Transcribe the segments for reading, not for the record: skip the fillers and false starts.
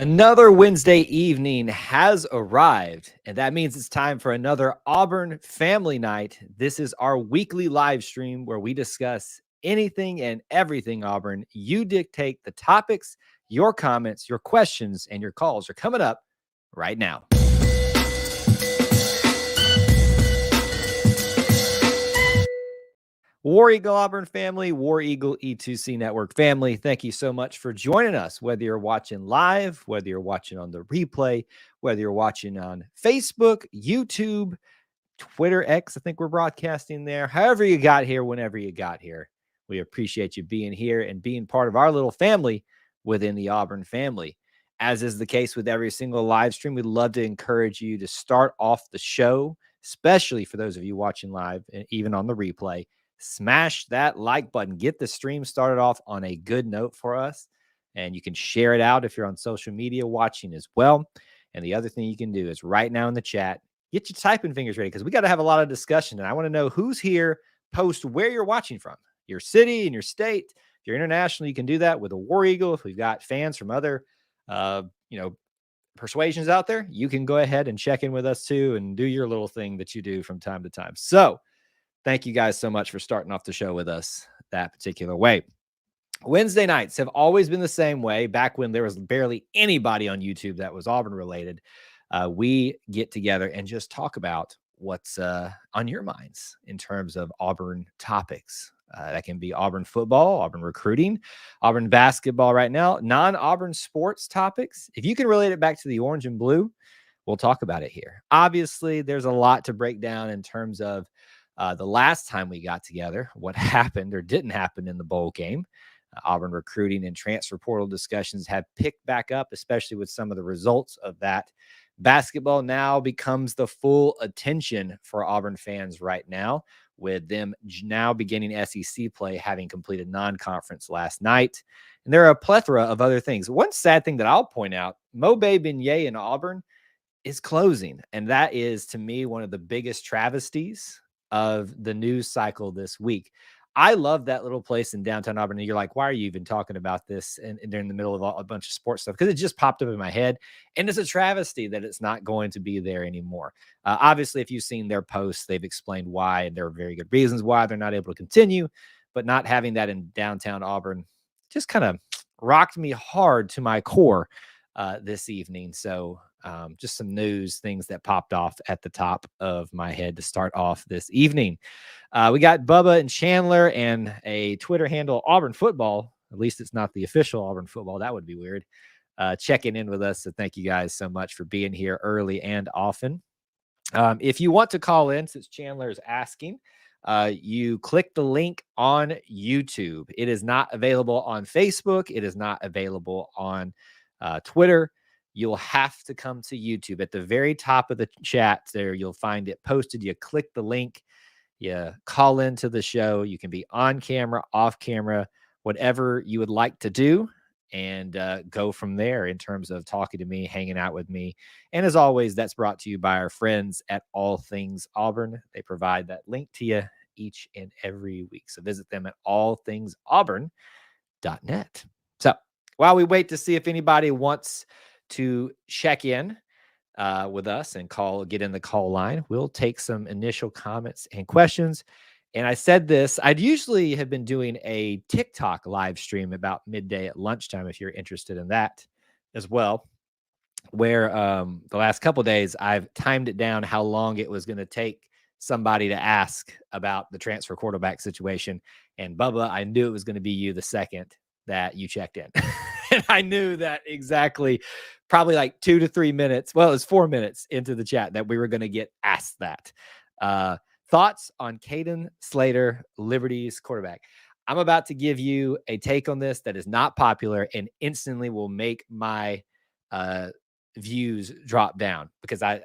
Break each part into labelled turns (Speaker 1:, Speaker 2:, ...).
Speaker 1: Another Wednesday evening has arrived, and that means it's time for another Auburn Family Night. This is our weekly live stream where we discuss anything and everything Auburn. You dictate the topics, your comments, your questions, and your calls are coming up right now. War Eagle Auburn family, War Eagle E2C Network family, thank you so much for joining us. Whether you're watching live, whether you're watching on the replay, whether you're watching on Facebook, YouTube, Twitter, X, I think we're broadcasting there. However you got here, whenever you got here, we appreciate you being here and being part of our little family within the Auburn family. As is the case with every single live stream, we'd love to encourage you to start off the show, especially for those of you watching live and even on the replay. Smash that like button. Get the stream started off on a good note for us. And you can share it out if you're on social media watching as well. And the other thing you can do is right now in the chat, get your typing fingers ready because we got to have a lot of discussion. And I want to know who's here. Post where you're watching from, your city and your state. If you're international, you can do that with a War Eagle. If we've got fans from other, persuasions out there, you can go ahead and check in with us too and do your little thing that you do from time to time. So thank you guys so much for starting off the show with us that particular way. Wednesday nights have always been the same way. Back when there was barely anybody on YouTube that was Auburn related, we get together and just talk about what's on your minds in terms of Auburn topics. That can be Auburn football, Auburn recruiting, Auburn basketball right now, non-Auburn sports topics. If you can relate it back to the orange and blue, we'll talk about it here. Obviously, there's a lot to break down in terms of the last time we got together, what happened or didn't happen in the bowl game. Auburn recruiting and transfer portal discussions have picked back up, especially with some of the results of that. Basketball now becomes the full attention for Auburn fans right now, with them now beginning SEC play, having completed non-conference last night. And there are a plethora of other things. One sad thing that I'll point out, Mo Bay Beignet in Auburn is closing. And that is, to me, one of the biggest travesties of the news cycle this week. I love that little place in downtown Auburn. And you're like, why are you even talking about this? And they're in the middle of a bunch of sports stuff because it just popped up in my head. And it's a travesty that it's not going to be there anymore. Obviously, if you've seen their posts, they've explained why, and there are very good reasons why they're not able to continue. But not having that in downtown Auburn just kind of rocked me hard to my core this evening. So just some news, things that popped off at the top of my head to start off this evening. We got Bubba and Chandler and a Twitter handle, Auburn Football. At least it's not the official Auburn Football. That would be weird. Checking in with us. So thank you guys so much for being here early and often. If you want to call in, since Chandler is asking, you click the link on YouTube. It is not available on Facebook. It is not available on Twitter. You'll have to come to YouTube. At the very top of the chat there, you'll find it posted. You click the link, you call into the show. You can be on camera, off camera, whatever you would like to do, and go from there in terms of talking to me, hanging out with me. And as always, that's brought to you by our friends at All Things Auburn. They provide that link to you each and every week. So visit them at allthingsauburn.net. So while we wait to see if anybody wants to check in with us and get in the call line, we'll take some initial comments and questions. And I said this, I'd usually have been doing a TikTok live stream about midday at lunchtime, if you're interested in that as well, where the last couple of days I've timed it down how long it was going to take somebody to ask about the transfer quarterback situation. And Bubba, I knew it was going to be you the second that you checked in. And I knew that exactly, probably like 2 to 3 minutes. Well, it was 4 minutes into the chat that we were going to get asked that. Thoughts on Caden Slater, Liberty's quarterback? I'm about to give you a take on this that is not popular and instantly will make my views drop down, because I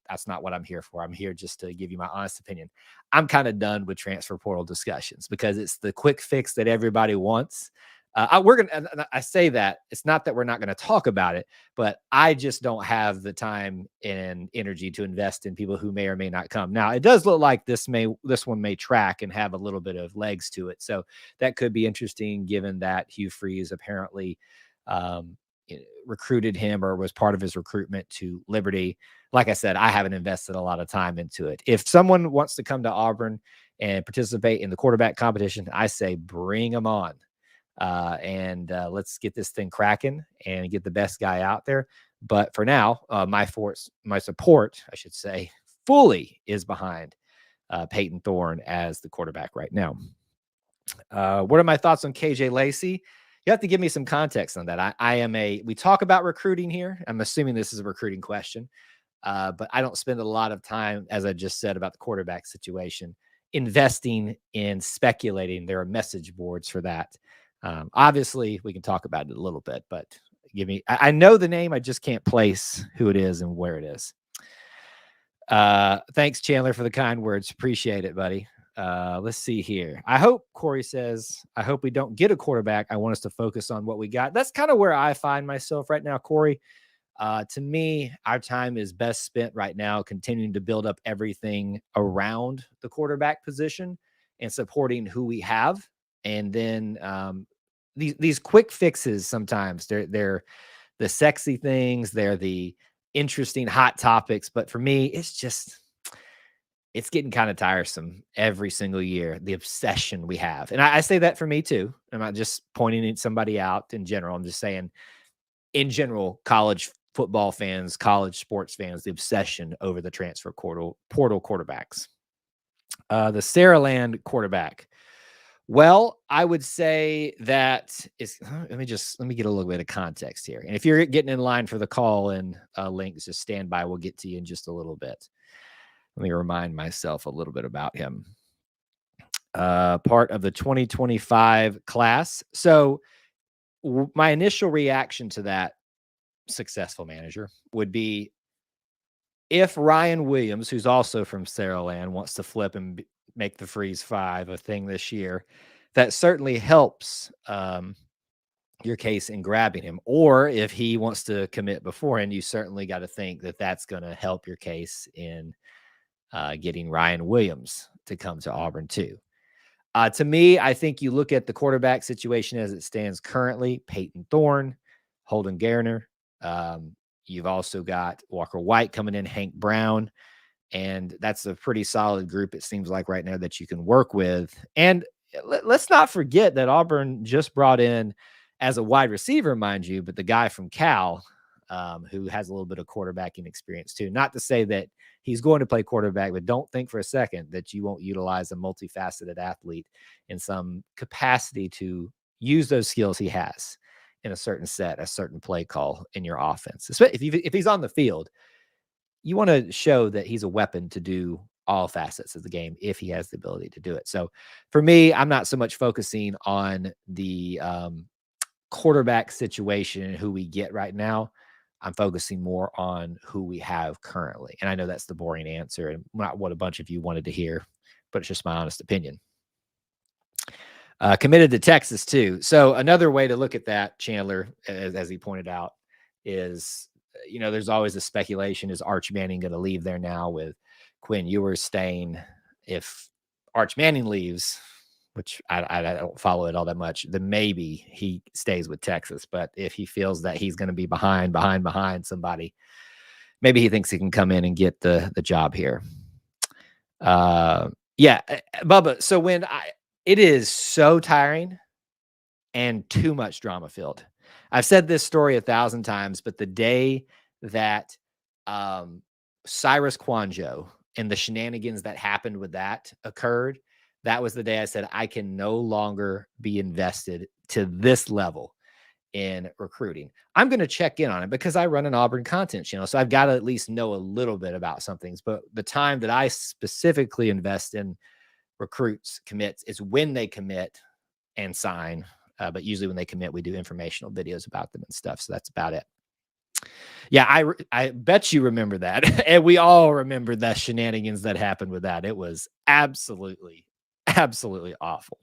Speaker 1: that's not what I'm here for. I'm here just to give you my honest opinion. I'm kind of done with transfer portal discussions because it's the quick fix that everybody wants. I say that it's not that we're not going to talk about it, but I just don't have the time and energy to invest in people who may or may not come. Now, it does look like this one may track and have a little bit of legs to it. So that could be interesting, given that Hugh Freeze apparently recruited him or was part of his recruitment to Liberty. Like I said, I haven't invested a lot of time into it. If someone wants to come to Auburn and participate in the quarterback competition, I say bring them on. Let's get this thing cracking and get the best guy out there. But for now, my support, I should say, fully is behind Peyton Thorne as the quarterback right now. What are my thoughts on KJ Lacey? You have to give me some context on that. We talk about recruiting here. I'm assuming this is a recruiting question, but I don't spend a lot of time, as I just said, about the quarterback situation, investing in speculating. There are message boards for that. Obviously, we can talk about it a little bit, but I know the name. I just can't place who it is and where it is. Thanks, Chandler, for the kind words. Appreciate it, buddy. Let's see here. Corey says, I hope we don't get a quarterback. I want us to focus on what we got. That's kind of where I find myself right now, Corey. To me, our time is best spent right now continuing to build up everything around the quarterback position and supporting who we have. And then these quick fixes, sometimes they're the sexy things. They're the interesting hot topics. But for me, it's getting kind of tiresome every single year, the obsession we have. And I say that for me too. I'm not just pointing at somebody out in general. I'm just saying, in general, college football fans, college sports fans, the obsession over the transfer portal quarterbacks. The Saraland quarterback. Well, I would say that let me get a little bit of context here. And if you're getting in line for the call and links, just stand by. We'll get to you in just a little bit. Let me remind myself a little bit about him. Part of the 2025 class. So my initial reaction to that successful manager would be, if Ryan Williams, who's also from Saraland, wants to flip and make the Freeze 5 a thing this year, that certainly helps your case in grabbing him. Or if he wants to commit beforehand, you certainly got to think that that's going to help your case in getting Ryan Williams to come to Auburn too. To me, I think you look at the quarterback situation as it stands currently: Peyton Thorne, Holden Garner. You've also got Walker White coming in, Hank Brown, and that's a pretty solid group, it seems like, right now that you can work with. And let's not forget that Auburn just brought in, as a wide receiver, mind you, but the guy from Cal, who has a little bit of quarterbacking experience too. Not to say that he's going to play quarterback, but don't think for a second that you won't utilize a multifaceted athlete in some capacity to use those skills he has in a certain play call in your offense. If he's on the field, you want to show that he's a weapon to do all facets of the game if he has the ability to do it. So for me, I'm not so much focusing on the quarterback situation and who we get right now. I'm focusing more on who we have currently. And I know that's the boring answer and not what a bunch of you wanted to hear, but it's just my honest opinion. Committed to Texas too. So another way to look at that, Chandler, as he pointed out, is, there's always a speculation: is Arch Manning going to leave there now with Quinn Ewers staying? If Arch Manning leaves, which I don't follow it all that much, then maybe he stays with Texas. But if he feels that he's going to be behind somebody, maybe he thinks he can come in and get the job here. Yeah, Bubba. So it is so tiring and too much drama filled. I've said this story 1,000 times, but the day that Cyrus Kwanjo and the shenanigans that happened with that occurred, that was the day I said, I can no longer be invested to this level in recruiting. I'm going to check in on it because I run an Auburn content channel. So I've got to at least know a little bit about some things. But the time that I specifically invest in recruits commits is when they commit and sign. But usually when they commit, we do informational videos about them and stuff. So that's about it. Yeah, I bet you remember that. And we all remember the shenanigans that happened with that. It was absolutely awful.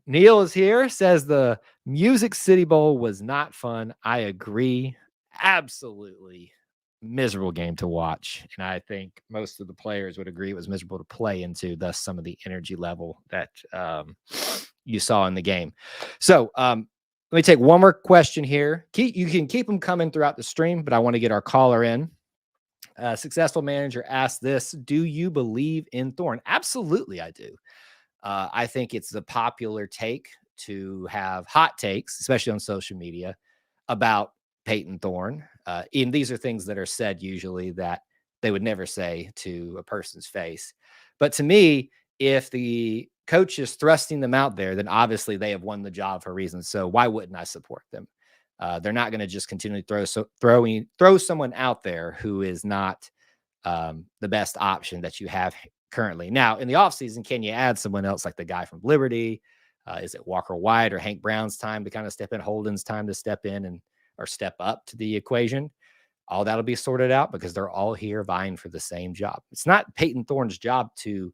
Speaker 1: Neil is here, says the Music City Bowl was not fun. I agree. Absolutely miserable game to watch. And I think most of the players would agree it was miserable to play into, thus some of the energy level that you saw in the game. So Let me take one more question here. You can keep them coming throughout the stream, but I want to get our caller in. Successful manager asked this: do you believe in Thorne? Absolutely, I do. I think it's the popular take to have hot takes, especially on social media, about Peyton Thorne. And these are things that are said usually that they would never say to a person's face. But to me, if the coach is thrusting them out there, then obviously they have won the job for a reason. So why wouldn't I support them? They're not going to just continually throw someone out there who is not the best option that you have currently. Now, in the offseason, can you add someone else like the guy from Liberty? Is it Walker White or Hank Brown's time to kind of step in, Holden's time to step in and or step up to the equation? All that'll be sorted out because they're all here vying for the same job. It's not Peyton Thorne's job to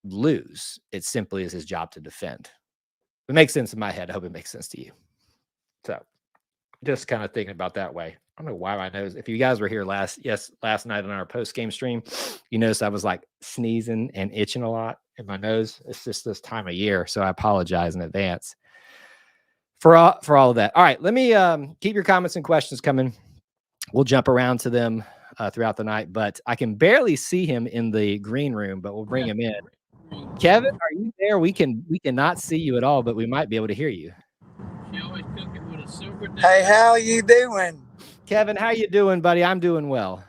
Speaker 1: lose. It simply is his job to defend. It makes sense in my head. I hope it makes sense to you. So just kind of thinking about that way. I don't know why my nose, if you guys were here last night on our post-game stream, you noticed I was like sneezing and itching a lot in my nose. It's just this time of year. So I apologize in advance for all of that. All right. Let me keep your comments and questions coming. We'll jump around to them throughout the night, but I can barely see him in the green room, but we'll bring him in. Kevin, are you there? We cannot see you at all, but we might be able to hear you.
Speaker 2: She always cooking with a silver dagger.
Speaker 3: Hey, how you doing?
Speaker 1: Kevin, how you doing, buddy? I'm doing well.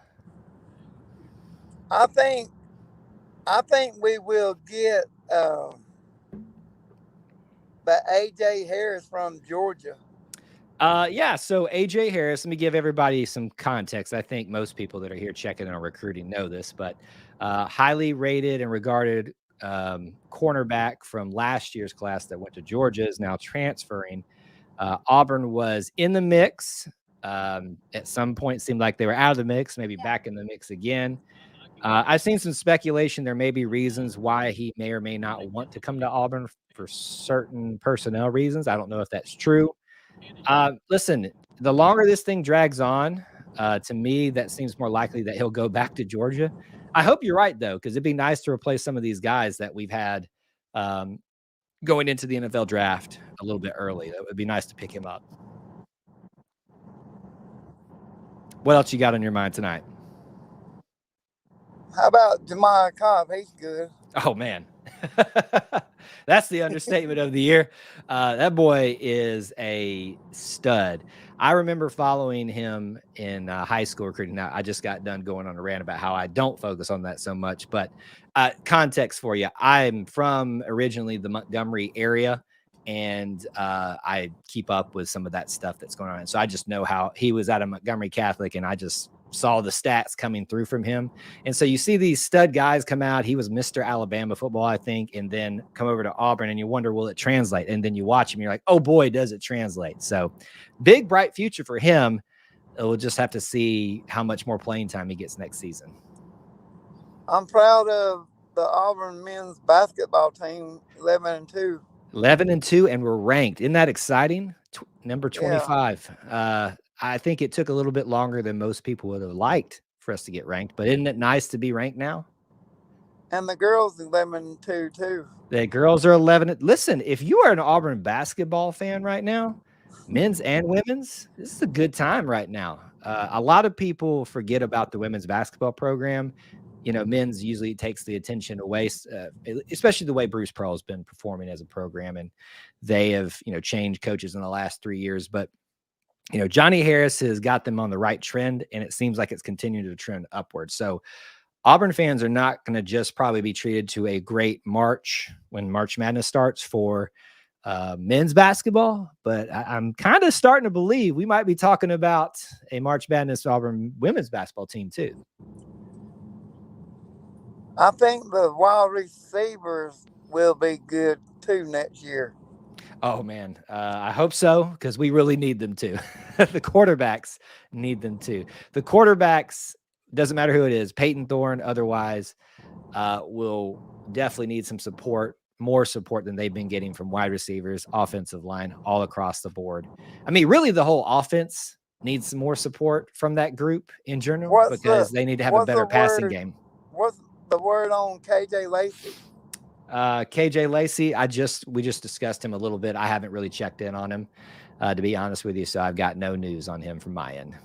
Speaker 3: I think we will get the AJ Harris from Georgia.
Speaker 1: Yeah, so AJ Harris, let me give everybody some context. I think most people that are here checking on recruiting know this, but highly rated and regarded cornerback from last year's class that went to Georgia is now transferring. Auburn was in the mix. At some point, seemed like they were out of the mix, maybe back in the mix again. I've seen some speculation. There may be reasons why he may or may not want to come to Auburn for certain personnel reasons. I don't know if that's true. Listen, the longer this thing drags on, to me, that seems more likely that he'll go back to Georgia. I hope you're right, though, because it'd be nice to replace some of these guys that we've had going into the NFL draft a little bit early. That would be nice to pick him up. What else you got on your mind tonight?
Speaker 3: How about Jemiah Cobb? He's good.
Speaker 1: Oh, man. That's the understatement of the year. That boy is a stud. I remember following him in high school recruiting. Now, I just got done going on a rant about how I don't focus on that so much. But context for you, I'm from originally the Montgomery area, and I keep up with some of that stuff that's going on. And so I just know how he was out of Montgomery Catholic, and I just saw the stats coming through from him. And so you see these stud guys come out. He was Mr. Alabama football, I think, and then come over to Auburn, and you wonder, will it translate? And then you watch him, you're like, oh boy, does it translate. So big, bright future for him. We'll just have to see how much more playing time he gets next season.
Speaker 3: I'm proud of the Auburn men's basketball team, 11-2.
Speaker 1: 11-2, and we're ranked. Isn't that exciting? Number 25. Yeah. I think it took a little bit longer than most people would have liked for us to get ranked, but isn't it nice to be ranked now?
Speaker 3: And the girls 11-2 too.
Speaker 1: The girls are 11. Listen, if you are an Auburn basketball fan right now, men's and women's, this is a good time right now. A lot of people forget about the women's basketball program. You know, men's usually takes the attention away, especially the way Bruce Pearl has been performing as a program, and they have, changed coaches in the last 3 years, but Johnny Harris has got them on the right trend, and it seems like it's continuing to trend upward. So Auburn fans are not going to just probably be treated to a great March when March Madness starts for men's basketball, but I'm kind of starting to believe we might be talking about a March Madness Auburn women's basketball team too.
Speaker 3: I think the wide receivers will be good too next year.
Speaker 1: Oh, man. I hope so, because we really need them to. The quarterbacks need them too. The quarterbacks, doesn't matter who it is, Peyton Thorne, otherwise, will definitely need some support, more support than they've been getting from wide receivers, offensive line, all across the board. I mean, really, the whole offense needs some more support from that group in general, because they need to have a better passing game.
Speaker 3: What's the word on KJ Lacey?
Speaker 1: KJ Lacey, we just discussed him a little bit. I haven't really checked in on him, to be honest with you. So I've got no news on him from my end.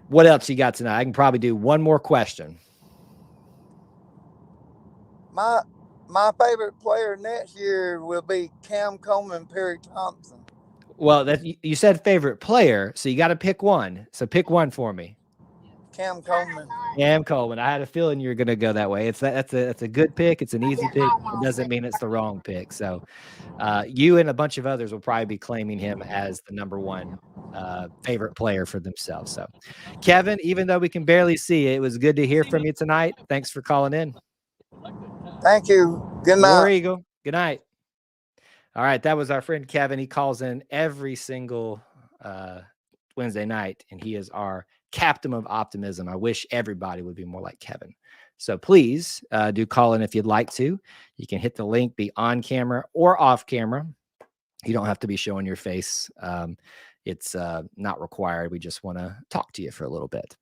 Speaker 1: What else you got tonight? I can probably do one more question.
Speaker 3: My favorite player next year will be Cam Coleman and Perry Thompson.
Speaker 1: Well, you said favorite player, so you got to pick one. So pick one for me.
Speaker 3: Cam Coleman.
Speaker 1: Cam Coleman. I had a feeling you were going to go that way. That's a good pick. It's an easy pick. It doesn't mean it's the wrong pick. So you and a bunch of others will probably be claiming him as the number one favorite player for themselves. So, Kevin, even though we can barely see you, it was good to hear from you tonight. Thanks for calling in.
Speaker 3: Thank you. Good night.
Speaker 1: War Eagle. Good night. All right, that was our friend Kevin. He calls in every single Wednesday night, and he is our captain of optimism. I wish everybody would be more like Kevin. So please do call in if you'd like to. You can hit the link, be on camera or off camera. You don't have to be showing your face. It's not required. We just want to talk to you for a little bit.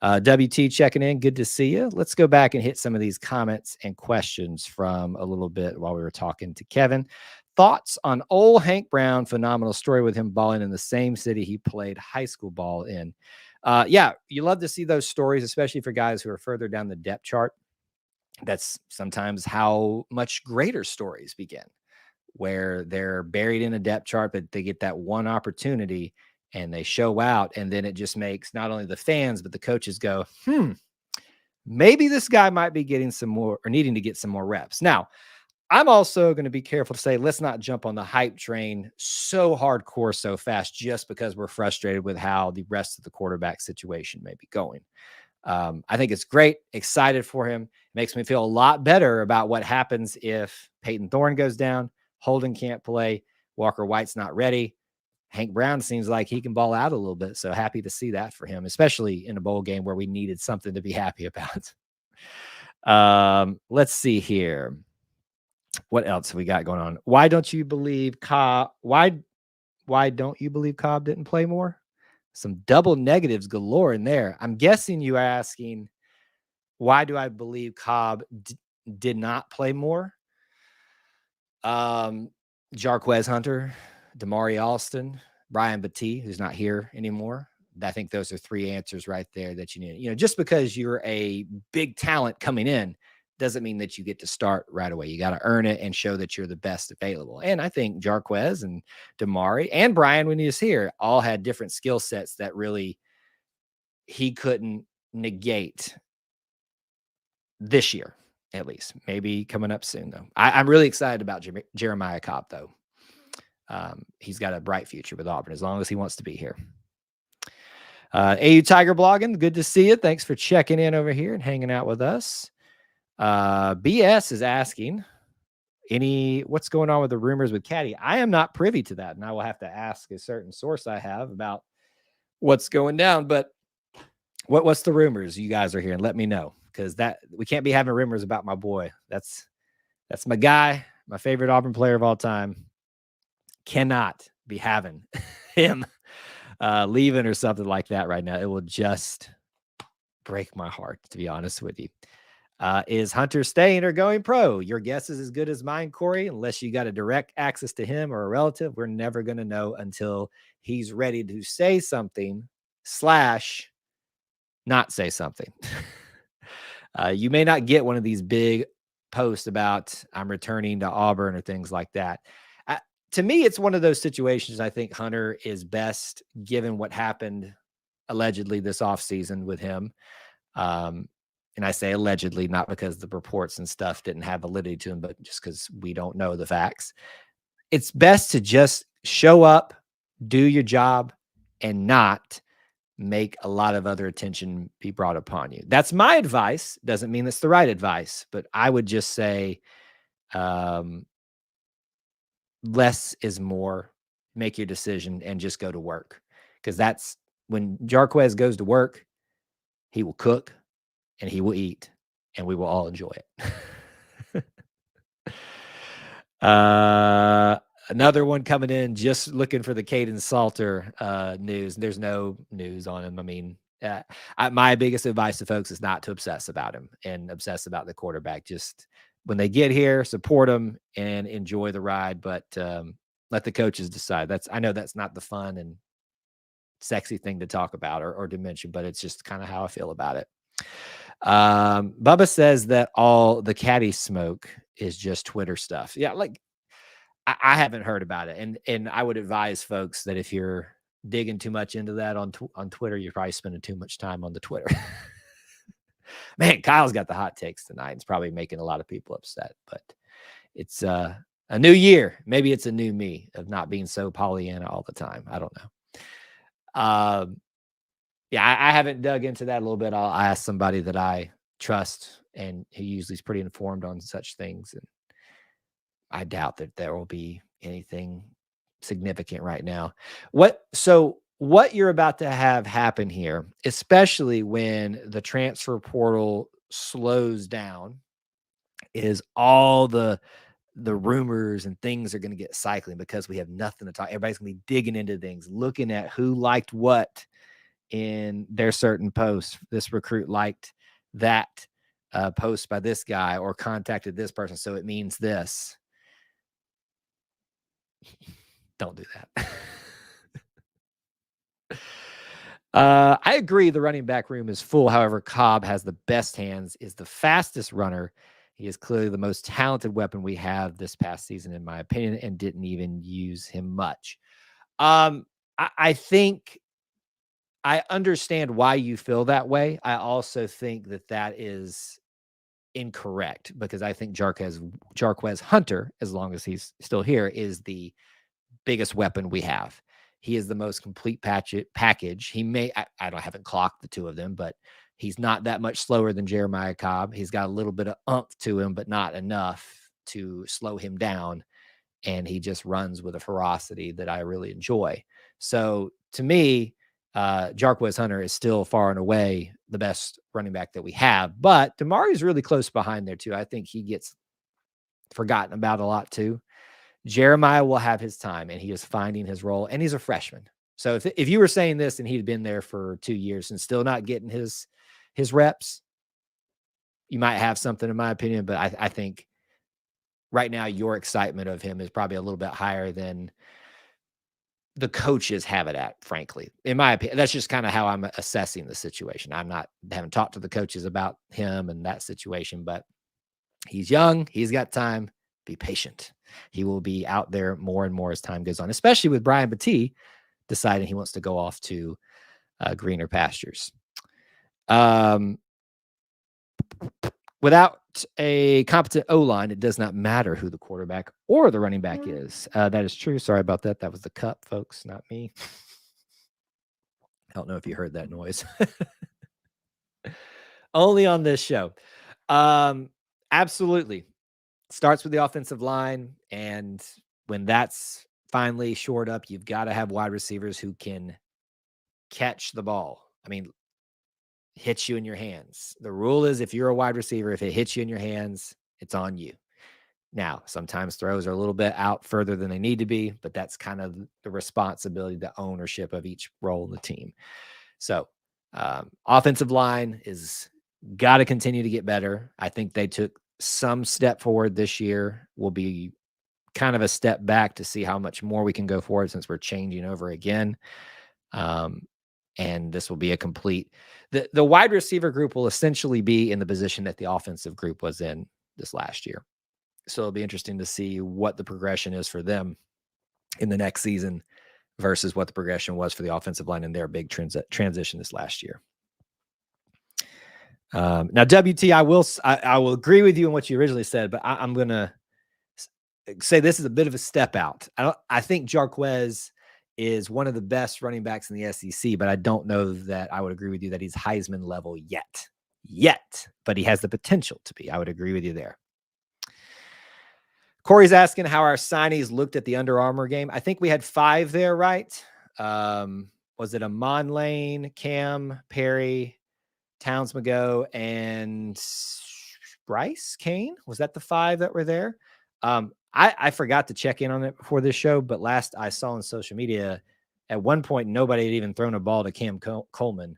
Speaker 1: WT checking in. Good to see you. Let's go back and hit some of these comments and questions from a little bit while we were talking to Kevin. Thoughts on old Hank Brown? Phenomenal story with him balling in the same city he played high school ball in. Yeah, you love to see those stories, especially for guys who are further down the depth chart. That's sometimes how much greater stories begin, where they're buried in a depth chart, but they get that one opportunity and they show out. And then it just makes not only the fans, but the coaches go, maybe this guy might be getting some more or needing to get some more reps. Now, I'm also going to be careful to say, let's not jump on the hype train so hardcore so fast just because we're frustrated with how the rest of the quarterback situation may be going. I think it's great. Excited for him. It makes me feel a lot better about what happens if Peyton Thorne goes down, Holden can't play, Walker White's not ready. Hank Brown seems like he can ball out a little bit. So happy to see that for him, especially in a bowl game where we needed something to be happy about. Let's see here. What else have we got going on? Why don't you believe Cobb? Why don't you believe Cobb didn't play more? Some double negatives galore in there. I'm guessing you are asking, why do I believe Cobb did not play more? Jarquez Hunter, Damari Alston, Brian Battie, who's not here anymore. I think those are three answers right there that you need. You know, just because you're a big talent coming in doesn't mean that you get to start right away. You got to earn it and show that you're the best available. And I think Jarquez and Damari and Brian, when he was here, all had different skill sets that really he couldn't negate this year, at least. Maybe coming up soon, though. I'm really excited about Jeremiah Cobb, though. He's got a bright future with Auburn as long as he wants to be here. AU Tiger Blogging, good to see you. Thanks for checking in over here and hanging out with us. BS is asking what's going on with the rumors with Caddy. I am not privy to that, and I will have to ask a certain source I have about what's going down. But what's the rumors you guys are hearing? Let me know, because that we can't be having rumors about my boy. That's my guy, my favorite Auburn player of all time. Cannot be having him leaving or something like that right now. It will just break my heart, to be honest with you. Is Hunter staying or going pro? Your guess is as good as mine, Corey. Unless you got a direct access to him or a relative, we're never going to know until he's ready to say something / not say something. You may not get one of these big posts about I'm returning to Auburn or things like that. To me, it's one of those situations. I think Hunter is best given what happened allegedly this offseason with him. And I say allegedly, not because the reports and stuff didn't have validity to them, but just because we don't know the facts. It's best to just show up, do your job, and not make a lot of other attention be brought upon you. That's my advice. Doesn't mean it's the right advice, but I would just say less is more. Make your decision and just go to work. Because that's when Jarquez goes to work, he will cook and he will eat and we will all enjoy it. Another one coming in, just looking for the Caden Salter news. There's no news on him. I mean, My biggest advice to folks is not to obsess about him and obsess about the quarterback. Just when they get here, support them and enjoy the ride, but let the coaches decide. I know that's not the fun and sexy thing to talk about or to mention, but it's just kind of how I feel about it. Bubba says that all the caddy smoke is just Twitter stuff. Yeah, like I haven't heard about it, and I would advise folks that if you're digging too much into that on Twitter, you're probably spending too much time on the Twitter. Man, Kyle's got the hot takes tonight. It's probably making a lot of people upset, but it's a new year. Maybe it's a new me of not being so Pollyanna all the time. I don't know. Yeah, I haven't dug into that a little bit. I'll ask somebody that I trust, and he usually is pretty informed on such things. And I doubt that there will be anything significant right now. What you're about to have happen here, especially when the transfer portal slows down, is all the rumors and things are going to get cycling because we have nothing to talk. Everybody's going to be digging into things, looking at who liked what in their certain posts. This recruit liked that post by this guy or contacted this person, so it means this. Don't do that. I agree the running back room is full. However, Cobb has the best hands, is the fastest runner. He is clearly the most talented weapon we have this past season, in my opinion, and didn't even use him much. I think I understand why you feel that way. I also think that is incorrect because I think Jarquez Hunter, as long as he's still here, is the biggest weapon we have. He is the most complete package. He may, I haven't clocked the two of them, but he's not that much slower than Jeremiah Cobb. He's got a little bit of oomph to him, but not enough to slow him down. And he just runs with a ferocity that I really enjoy. So to me, Jarquez Hunter is still far and away the best running back that we have, but Damari's really close behind there too. I think he gets forgotten about a lot too. Jeremiah will have his time, and he is finding his role, and he's a freshman. So if you were saying this and he'd been there for 2 years and still not getting his reps, you might have something, in my opinion. But I think right now your excitement of him is probably a little bit higher than the coaches have it at, frankly. In my opinion, that's just kind of how I'm assessing the situation. Haven't talked to the coaches about him and that situation, but he's young. He's got time. Be patient. He will be out there more and more as time goes on, especially with Brian Battie deciding he wants to go off to greener pastures. Without a competent O-line, it does not matter who the quarterback or the running back is. That is true. Sorry about that. That was the cup, folks, not me. I don't know if you heard that noise. Only on this show. Absolutely. Starts with the offensive line, and when that's finally shored up, you've got to have wide receivers who can catch the ball. I mean, hits you in your hands. The rule is if you're a wide receiver, if it hits you in your hands, it's on you. Now, sometimes throws are a little bit out further than they need to be, but that's kind of the responsibility, the ownership of each role in the team. So offensive line is got to continue to get better. I think they took some step forward this year. Will be kind of a step back to see how much more we can go forward since we're changing over again. And this will be a complete, the wide receiver group will essentially be in the position that the offensive group was in this last year. So it'll be interesting to see what the progression is for them in the next season versus what the progression was for the offensive line in their big transition this last year. Now, WT, I will agree with you on what you originally said, but I'm going to say this is a bit of a step out. I think Jarquez is one of the best running backs in the SEC, but I don't know that I would agree with you that he's Heisman level yet, but he has the potential to be. I would agree with you there. Corey's asking how our signees looked at the Under Armour game. I think we had 5 there, right? Was it Amon Lane, Cam, Perry, Towns McGo, and Bryce Kane? Was that the 5 that were there? I forgot to check in on it before this show, but last I saw on social media, at one point, nobody had even thrown a ball to Cam Coleman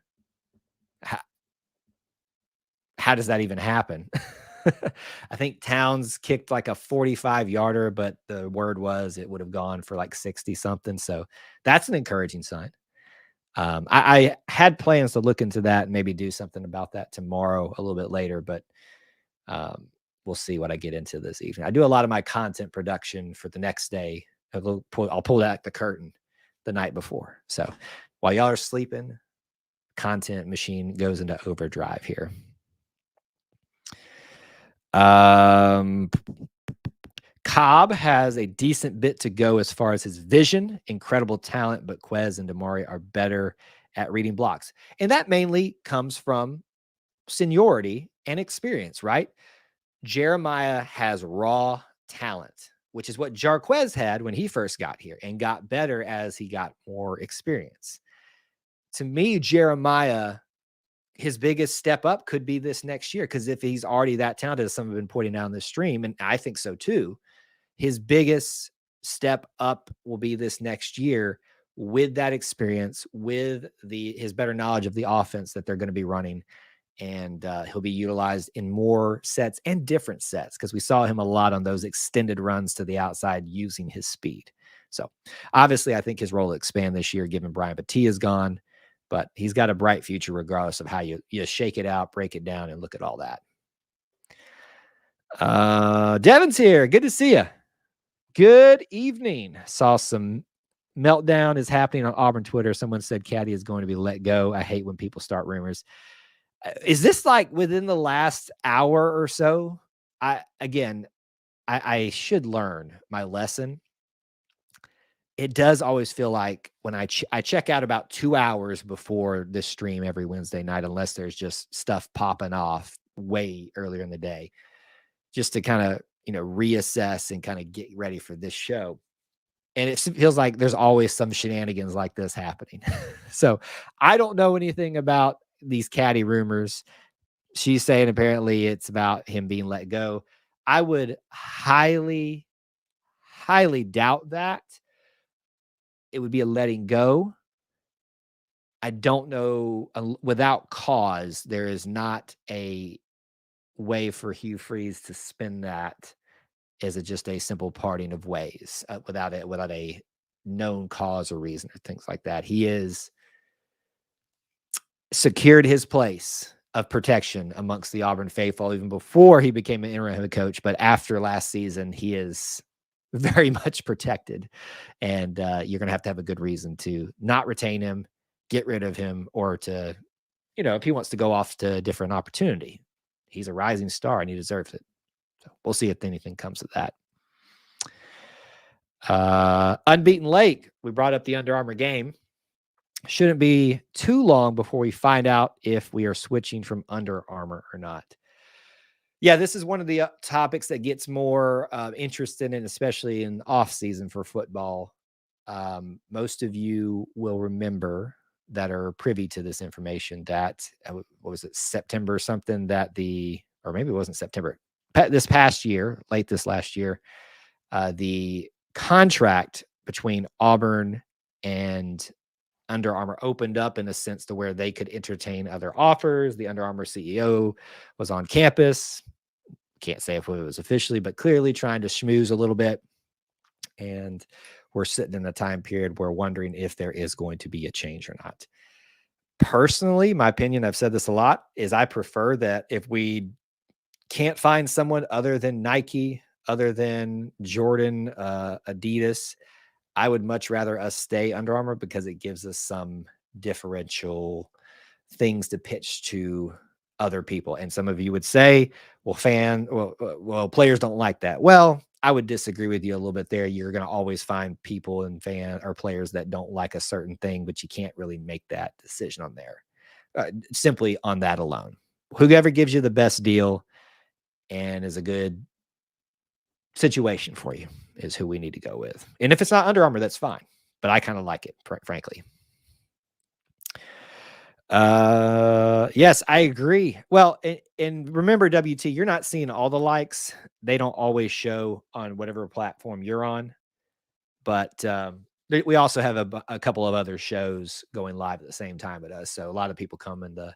Speaker 1: How does that even happen? I think Towns kicked like a 45-yarder, but the word was it would have gone for like 60 something. So that's an encouraging sign. I had plans to look into that and maybe do something about that tomorrow a little bit later, but we'll see what I get into this evening. I do a lot of my content production for the next day. I'll pull back the curtain the night before. So while y'all are sleeping, content machine goes into overdrive here. Cobb has a decent bit to go as far as his vision, incredible talent, but Quez and Damari are better at reading blocks. And that mainly comes from seniority and experience, right? Jeremiah has raw talent, which is what Jarquez had when he first got here and got better as he got more experience. To me, Jeremiah, his biggest step up could be this next year, because if he's already that talented, as some have been pointing out in this stream, and I think so too, his biggest step up will be this next year with that experience, with his better knowledge of the offense that they're going to be running. And he'll be utilized in more sets and different sets, because we saw him a lot on those extended runs to the outside using his speed. So obviously I think his role will expand this year, given Brian Battie is gone, but he's got a bright future regardless of how you shake it out, break it down, and look at all that. Devin's here. Good to see you. Good evening. Saw some meltdown is happening on Auburn Twitter. Someone said Caddy is going to be let go. I hate when people start rumors. Is this like within the last hour or so? I should learn my lesson. It does always feel like when I check out about 2 hours before this stream every Wednesday night, unless there's just stuff popping off way earlier in the day, just to kind of, reassess and kind of get ready for this show. And it feels like there's always some shenanigans like this happening. So I don't know anything about these Caddy rumors. She's saying apparently it's about him being let go. I would highly, highly doubt that. It would be a letting go. I don't know. Without cause, there is not a way for Hugh Freeze to spin that as just a simple parting of ways without a known cause or reason or things like that. He is secured his place of protection amongst the Auburn faithful even before he became an interim head coach. But after last season, he is very much protected, and you're going to have a good reason to not retain him, get rid of him, or to, if he wants to go off to a different opportunity. He's a rising star and he deserves it. So we'll see if anything comes of that. Unbeaten Lake, we brought up the Under Armour game. Shouldn't be too long before we find out if we are switching from Under Armour or not. Yeah, this is one of the topics that gets more interested in, especially in off season for football. Most of you will remember that are privy to this information that, what was it, September something, or maybe it wasn't September, this past year, late this last year, the contract between Auburn and Under Armour opened up in a sense to where they could entertain other offers. The Under Armour CEO was on campus. Can't say if it was officially, but clearly trying to schmooze a little bit. And we're sitting in a time period where wondering if there is going to be a change or not. Personally, my opinion, I've said this a lot, is I prefer that if we can't find someone other than Nike, other than Jordan, Adidas, I would much rather us stay Under Armour, because it gives us some differential things to pitch to other people. And some of you would say, well, players don't like that. Well, I would disagree with you a little bit there. You're going to always find people and players that don't like a certain thing, but you can't really make that decision on there simply on that alone. Whoever gives you the best deal and is a good situation for you is who we need to go with. And if it's not Under Armour, that's fine. But I kind of like it, frankly. Yes, I agree. Well, and remember, WT, you're not seeing all the likes. They don't always show on whatever platform you're on. But we also have a couple of other shows going live at the same time at us. So a lot of people come in the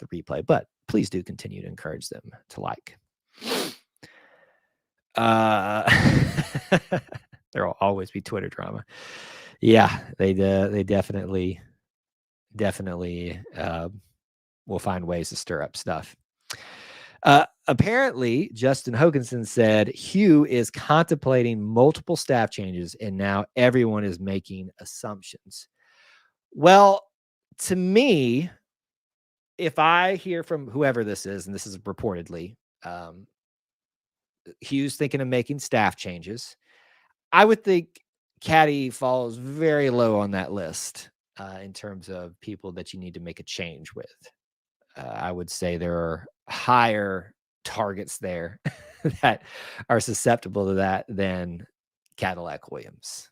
Speaker 1: the replay, but please do continue to encourage them to like. There'll always be Twitter drama. Yeah, they definitely will find ways to stir up stuff. Apparently, Justin Hoganson said Hugh is contemplating multiple staff changes, and now everyone is making assumptions. Well, to me, if I hear from whoever this is, and this is reportedly, Hugh's thinking of making staff changes, I would think Caddy falls very low on that list in terms of people that you need to make a change with. I would say there are higher targets there that are susceptible to that than Cadillac Williams.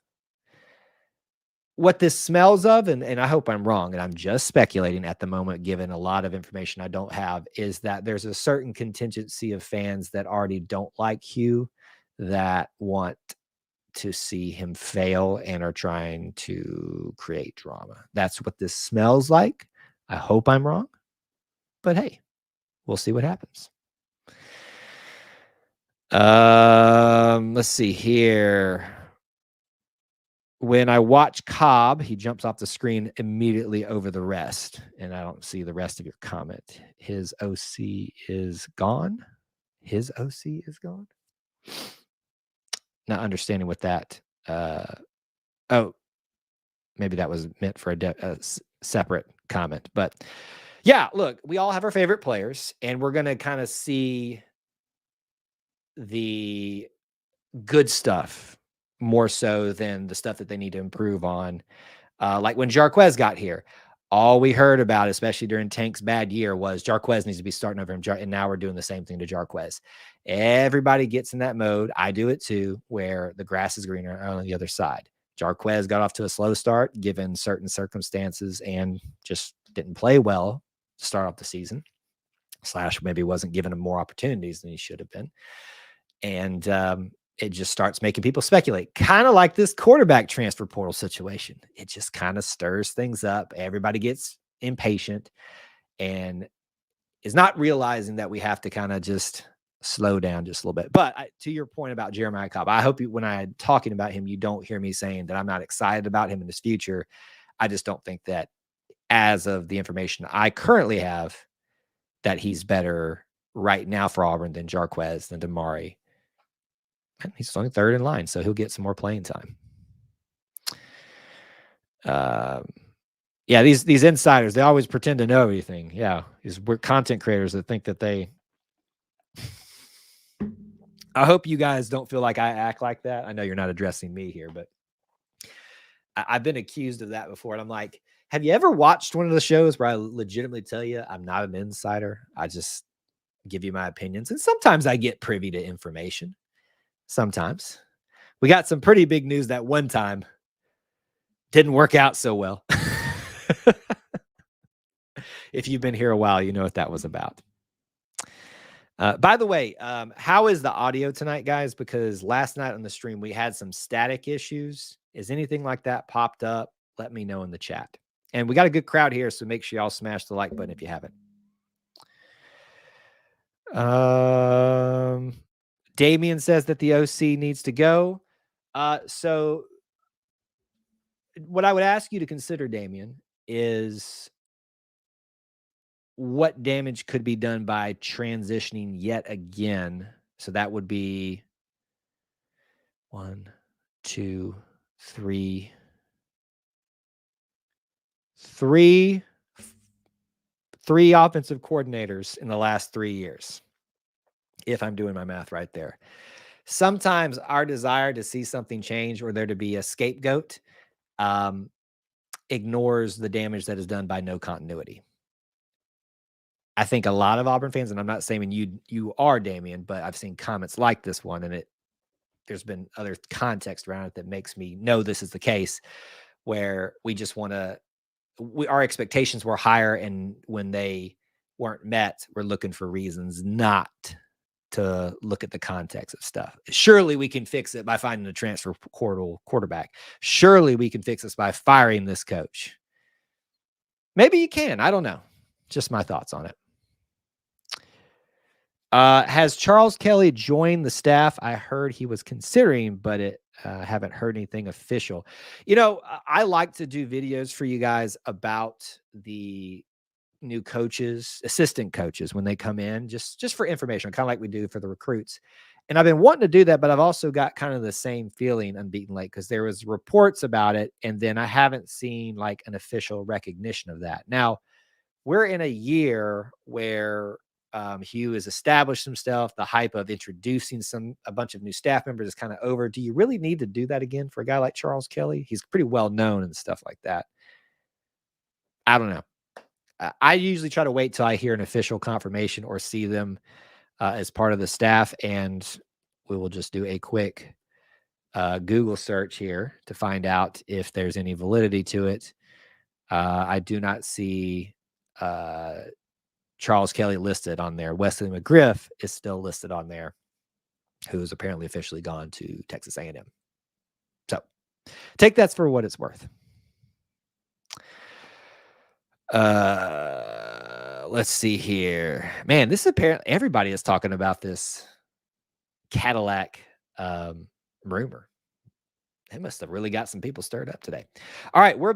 Speaker 1: What this smells of, and I hope I'm wrong, and I'm just speculating at the moment, given a lot of information I don't have, is that there's a certain contingency of fans that already don't like Hugh that want to see him fail and are trying to create drama. That's what this smells like. I hope I'm wrong, but hey, we'll see what happens. Let's see here. When I watch Cobb, he jumps off the screen immediately over the rest, and I don't see the rest of your comment. His OC is gone. His OC is gone. Not understanding what that. Oh, maybe that was meant for a separate comment. But yeah, look, we all have our favorite players, and we're gonna kind of see the good stuff more so than the stuff that they need to improve on. Like when Jarquez got here, all we heard about, especially during Tank's bad year, was Jarquez needs to be starting over him. And now we're doing the same thing to Jarquez. Everybody gets in that mode. I do it too, where the grass is greener on the other side. Jarquez got off to a slow start given certain circumstances and just didn't play well to start off the season. / maybe wasn't given him more opportunities than he should have been. And it just starts making people speculate, kind of like this quarterback transfer portal situation. It just kind of stirs things up. Everybody gets impatient and is not realizing that we have to kind of just slow down just a little bit. But to your point about Jeremiah Cobb, I hope when I'm talking about him, you don't hear me saying that I'm not excited about him in his future. I just don't think that as of the information I currently have, that he's better right now for Auburn than Jarquez, than Damari. He's only third in line, so he'll get some more playing time. Yeah, these insiders, they always pretend to know everything. Yeah, we're content creators that think that they... I hope you guys don't feel like I act like that. I know you're not addressing me here, but I've been accused of that before. And I'm like, have you ever watched one of the shows where I legitimately tell you I'm not an insider? I just give you my opinions. And sometimes I get privy to information. Sometimes. We got some pretty big news that one time. Didn't work out so well. If you've been here a while, you know what that was about. By the way, how is the audio tonight, guys? Because last night on the stream, we had some static issues. Is anything like that popped up? Let me know in the chat. And we got a good crowd here, so make sure y'all smash the like button if you haven't. Damien says that the OC needs to go. So what I would ask you to consider, Damien, is what damage could be done by transitioning yet again. So that would be 1, 2, 3, 3 offensive coordinators in the last 3 years. If I'm doing my math right there. Sometimes our desire to see something change or there to be a scapegoat ignores the damage that is done by no continuity. I think a lot of Auburn fans, and I'm not saying you are, Damien, but I've seen comments like this one, and there's been other context around it that makes me know this is the case, where we just want to, our expectations were higher, and when they weren't met, we're looking for reasons not to look at the context of stuff. Surely we can fix it by finding a transfer portal quarterback. Surely we can fix this by firing this coach. Maybe you can. I don't know. Just my thoughts on it. Has Charles Kelly joined the staff? I heard he was considering, but haven't heard anything official. I like to do videos for you guys about the new coaches, assistant coaches when they come in, just for information, kind of like we do for the recruits. And I've been wanting to do that, but I've also got kind of the same feeling unbeaten late because there was reports about it, and then I haven't seen like an official recognition of that. Now, we're in a year where Hugh has established himself. The hype of introducing a bunch of new staff members is kind of over. Do you really need to do that again for a guy like Charles Kelly? He's pretty well known and stuff like that. I don't know. I usually try to wait till I hear an official confirmation or see them as part of the staff, and we will just do a quick Google search here to find out if there's any validity to it. I do not see Charles Kelly listed on there. Wesley McGriff is still listed on there, who's apparently officially gone to Texas A&M. So take that for what it's worth. Let's see here. Man, this apparently everybody is talking about this Cadillac rumor. They must have really got some people stirred up today. All right, we're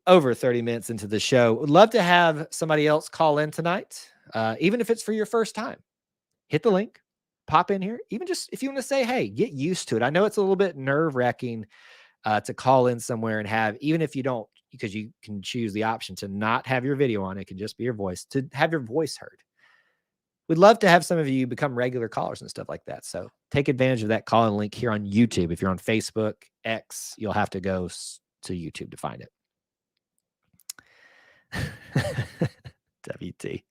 Speaker 1: over 30 minutes into the show. Would love to have somebody else call in tonight, even if it's for your first time. Hit the link, pop in here. Even just if you want to say, hey, get used to it. I know it's a little bit nerve-wracking to call in somewhere and have, even if you don't, because you can choose the option to not have your video on. It can just be your voice, to have your voice heard. We'd love to have some of you become regular callers and stuff like that. So take advantage of that call-in link here on YouTube. If you're on Facebook, X, you'll have to go to YouTube to find it. WT.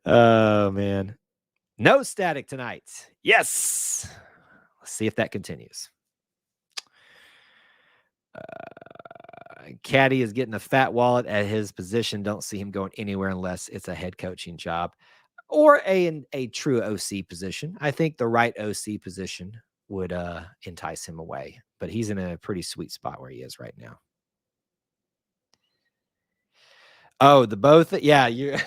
Speaker 1: Oh, man. No static tonight. Yes. Let's see if that continues. Caddy is getting a fat wallet at his position. Don't see him going anywhere unless it's a head coaching job or a true OC position. I think the right OC position would entice him away, but he's in a pretty sweet spot where he is right now. Oh, the both. Yeah, you.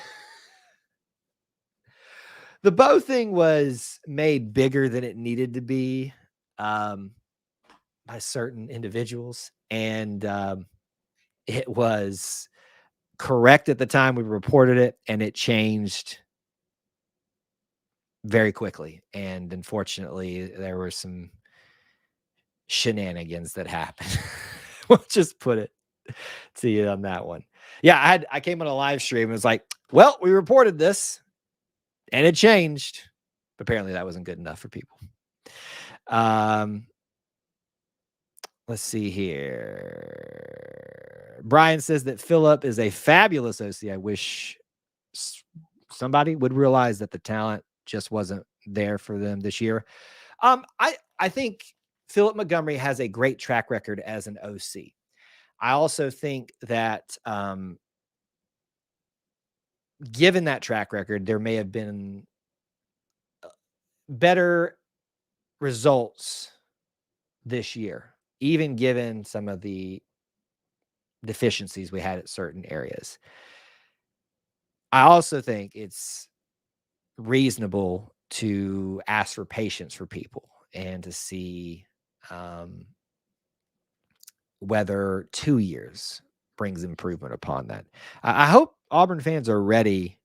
Speaker 1: The Bo thing was made bigger than it needed to be by certain individuals, and it was correct at the time we reported it, and it changed very quickly. And unfortunately, there were some shenanigans that happened. We'll just put it to you on that one. Yeah, I came on a live stream and was like, well, we reported this and it changed. Apparently that wasn't good enough for people. Let's see here. Brian says that Phillip is a fabulous OC. I wish somebody would realize that the talent just wasn't there for them this year. I think Phillip Montgomery has a great track record as an OC. I also think that given that track record, there may have been better results this year, even given some of the deficiencies we had at certain areas. I also think it's reasonable to ask for patience for people and to see whether 2 years brings improvement upon that. I hope Auburn fans are ready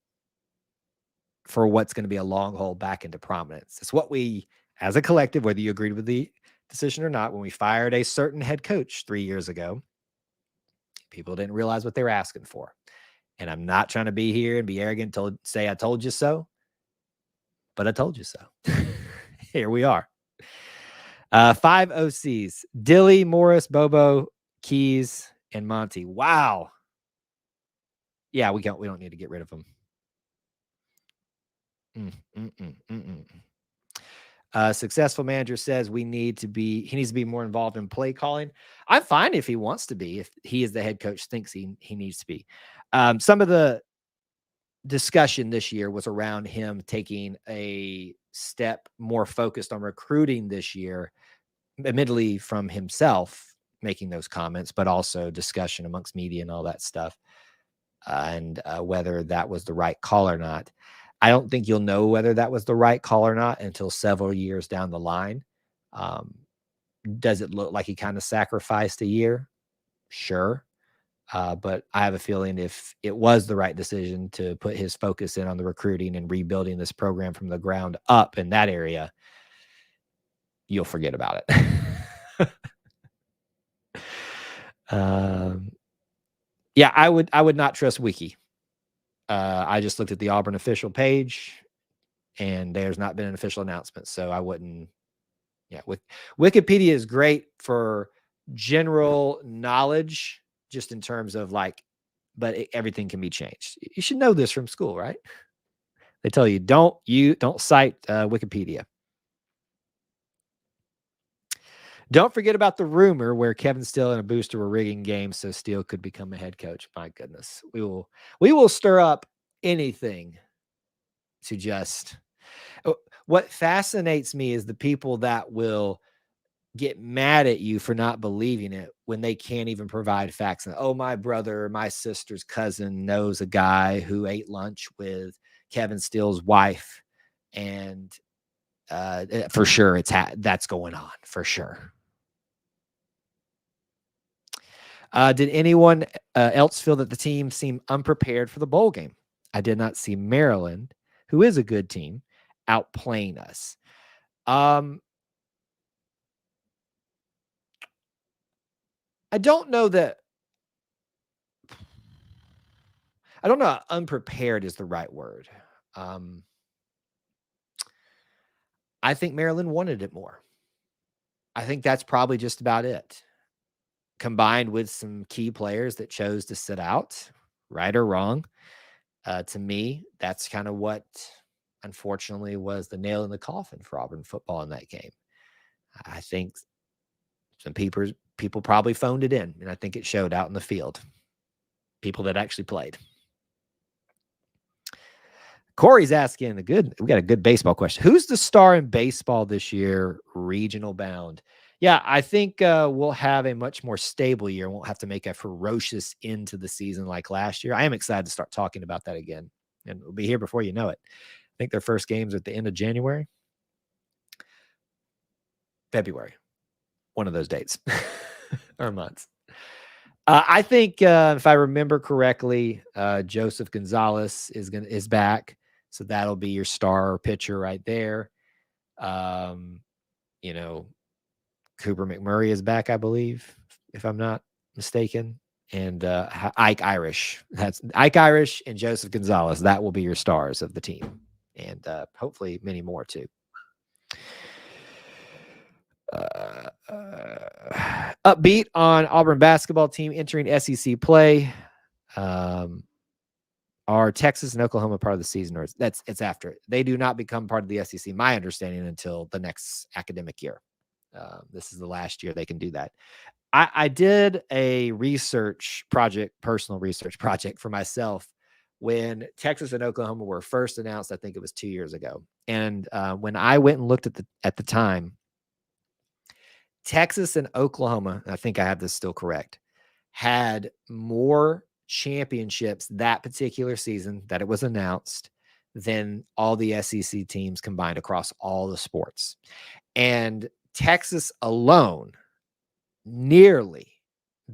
Speaker 1: for what's going to be a long haul back into prominence. It's what we, as a collective, whether you agreed with the decision or not, when we fired a certain head coach 3 years ago, people didn't realize what they were asking for. And I'm not trying to be here and be arrogant to say I told you so, but I told you so. Here we are. 5 OCs: Dilly, Morris, Bobo, Keys, and Monty. Wow. Yeah, we don't need to get rid of them. Successful manager says he needs to be more involved in play calling. I'm fine if he wants to be, if he is the head coach thinks he needs to be. Some of the discussion this year was around him taking a step more focused on recruiting this year, admittedly from himself making those comments, but also discussion amongst media and all that stuff, and whether that was the right call or not. I don't think you'll know whether that was the right call or not until several years down the line. Does it look like he kind of sacrificed a year? Sure. But I have a feeling if it was the right decision to put his focus in on the recruiting and rebuilding this program from the ground up in that area, you'll forget about it. Yeah, I would not trust Wiki. I just looked at the Auburn official page, and there's not been an official announcement, so I wouldn't. Yeah, Wikipedia is great for general knowledge, just in terms of like, but everything can be changed. You should know this from school, right? They tell you don't cite Wikipedia. Don't forget about the rumor where Kevin Steele and a booster were rigging games so Steele could become a head coach. My goodness, we will stir up anything to just. What fascinates me is the people that will get mad at you for not believing it when they can't even provide facts. Oh, my brother, my sister's cousin knows a guy who ate lunch with Kevin Steele's wife, and for sure that's going on for sure. Did anyone else feel that the team seemed unprepared for the bowl game? I did not see Maryland, who is a good team, outplaying us. I don't know that. I don't know. Unprepared is the right word. I think Maryland wanted it more. I think that's probably just about it. Combined with some key players that chose to sit out, right or wrong. To me, that's kind of what, unfortunately, was the nail in the coffin for Auburn football in that game. I think some people probably phoned it in, and I think it showed out in the field. People that actually played. Corey's asking we got a good baseball question. Who's the star in baseball this year, regional bound? Yeah, I think we'll have a much more stable year. Won't have to make a ferocious end to the season like last year. I am excited to start talking about that again, and we'll be here before you know it. I think their first games are at the end of January, February, one of those dates or months. I think if I remember correctly, Joseph Gonzalez is back. So that'll be your star pitcher right there. You know, Cooper McMurray is back, I believe, if I'm not mistaken. And Ike Irish. That's Ike Irish and Joseph Gonzalez. That will be your stars of the team. And hopefully many more too. Upbeat on Auburn basketball team entering SEC play. Are Texas and Oklahoma part of the season, or it's after it? They do not become part of the SEC, my understanding, until the next academic year. This is the last year they can do that. I did a personal research project for myself when Texas and Oklahoma were first announced. I think it was 2 years ago, and when I went and looked at the time, Texas and Oklahoma, I think I have this still correct, had more championships that particular season that it was announced than all the SEC teams combined across all the sports. And Texas alone nearly